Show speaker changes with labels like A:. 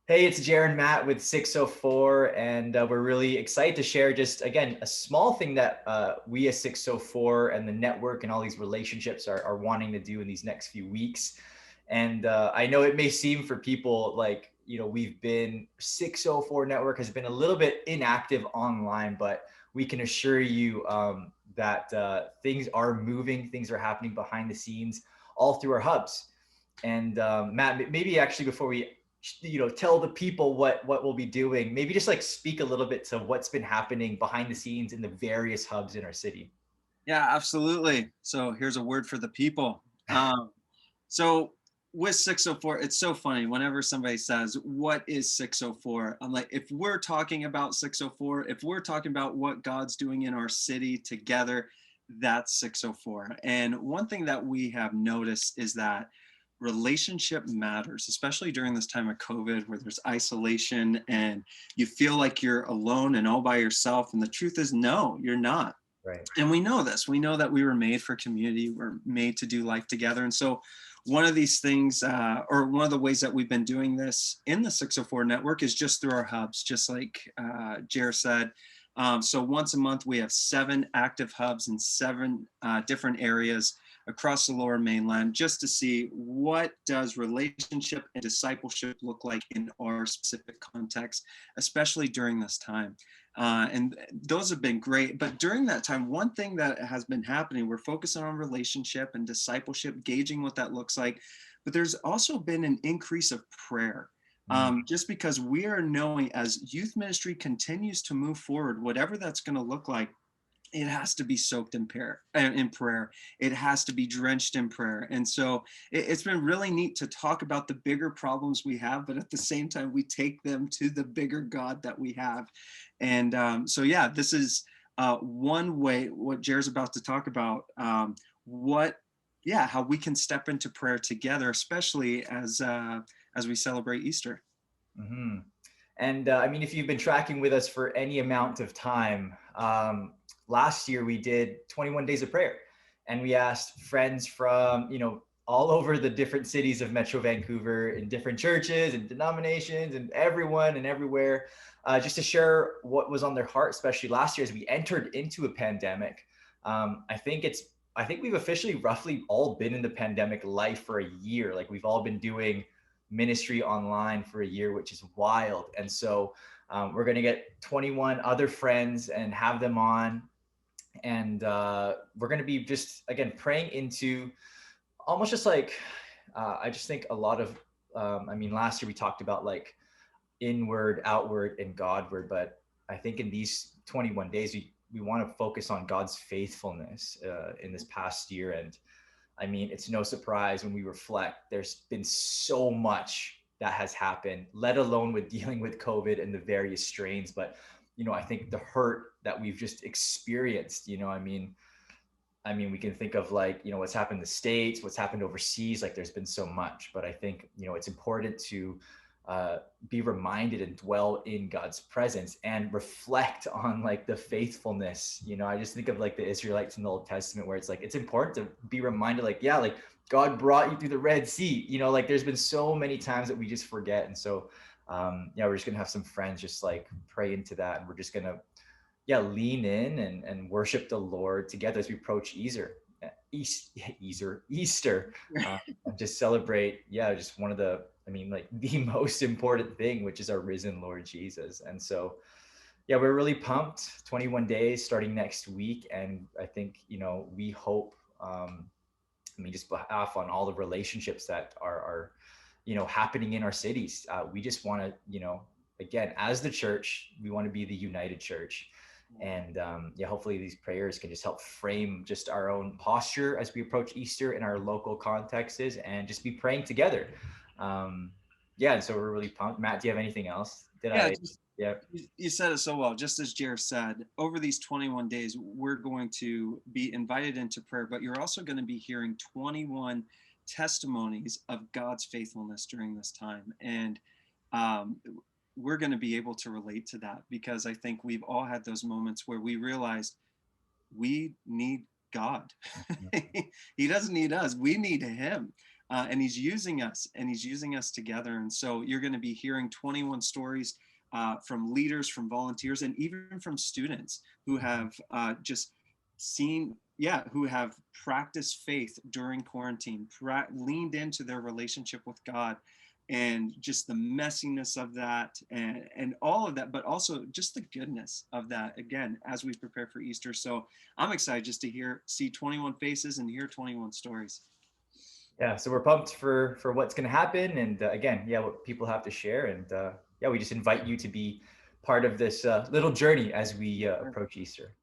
A: Hey, it's Jaron Matt with 604, and we're really excited to share just, again, a small thing that we as 604 and the network and all these relationships are wanting to do in these next few weeks. And I know it may seem for people like, we've been 604 Network has been a little bit inactive online, but we can assure you that things are moving, things are happening behind the scenes all through our hubs. And Matt, maybe actually before we tell the people what we'll be doing, maybe just like speak a little bit to what's been happening behind the scenes in the various hubs in our city.
B: Yeah, absolutely. So here's a word for the people. So with 604, it's so funny. Whenever somebody says, "What is 604?" I'm like, if we're talking about 604, if we're talking about what God's doing in our city together, that's 604. And one thing that we have noticed is that relationship matters, especially during this time of COVID where there's isolation and you feel like you're alone and all by yourself. And the truth is, no, you're not.
A: Right.
B: And we know this. We know that we were made for community. We're made to do life together. And so, one of these things, or one of the ways that we've been doing this in the 604 network is just through our hubs, just like Jer said. So, once a month, we have 7 active hubs in 7 different areas across the lower mainland just to see what does relationship and discipleship look like in our specific context, especially during this time. And those have been great. But during that time, one thing that has been happening, we're focusing on relationship and discipleship, gauging what that looks like. But there's also been an increase of prayer.
A: Mm.
B: Just because we are knowing as youth ministry continues to move forward, whatever that's going to look like, it has to be soaked in prayer. It has to be drenched in prayer. And so it's been really neat to talk about the bigger problems we have, but at the same time, we take them to the bigger God that we have. And so, yeah, this is one way what Jared's about to talk about. How we can step into prayer together, especially as we celebrate Easter.
A: Hmm. And I mean, if you've been tracking with us for any amount of time, last year we did 21 days of prayer, and we asked friends from all over the different cities of Metro Vancouver in different churches and denominations and everyone and everywhere, just to share what was on their heart, especially last year as we entered into a pandemic. I think we've officially roughly all been in the pandemic life for a year. Like we've all been doing ministry online for a year, which is wild. And so we're going to get 21 other friends and have them on. And we're going to be just, again, praying into almost just like, I just think a lot of, I mean, last year we talked about like inward, outward, and Godward. But I think in these 21 days, we want to focus on God's faithfulness in this past year. And I mean, it's no surprise when we reflect, there's been so much that has happened, let alone with dealing with COVID and the various strains. But, I think the hurt that we've just experienced, we can think of like, what's happened in the States, what's happened overseas, like there's been so much. But I think, it's important to be reminded and dwell in God's presence and reflect on like the faithfulness. I just think of like the Israelites in the Old Testament where it's like it's important to be reminded, like, yeah, like God brought you through the Red Sea. Like there's been so many times that we just forget. And so yeah, we're just gonna have some friends just like pray into that, and we're just gonna lean in and worship the Lord together as we approach Easter, and just celebrate, just one of the, like the most important thing, which is our risen Lord Jesus. And so, yeah, we're really pumped. 21 days starting next week, and I think we hope, just behalf on all the relationships that are happening in our cities. We just want to, again, as the church, we want to be the united church. And yeah, hopefully these prayers can just help frame just our own posture as we approach Easter in our local contexts, and just be praying together. Yeah, and so we're really pumped. Matt, do you have anything else? Did
B: Yeah,
A: I? Yeah.
B: you said it so well. Just as Jared said, over these 21 days, we're going to be invited into prayer, but you're also going to be hearing 21 testimonies of God's faithfulness during this time. And um, we're going to be able to relate to that because I think we've all had those moments where we realized we need God. He doesn't need us, we need Him. and he's using us, and he's using us together. And so you're going to be hearing 21 stories from leaders, from volunteers, and even from students who have just seen, yeah, who have practiced faith during quarantine, leaned into their relationship with God, and just the messiness of that, and all of that, but also just the goodness of that, again, as we prepare for Easter. So I'm excited just to see 21 faces and hear 21 stories.
A: Yeah, so we're pumped for what's going to happen, and again, yeah, what people have to share, and yeah, we just invite you to be part of this little journey as we approach Easter.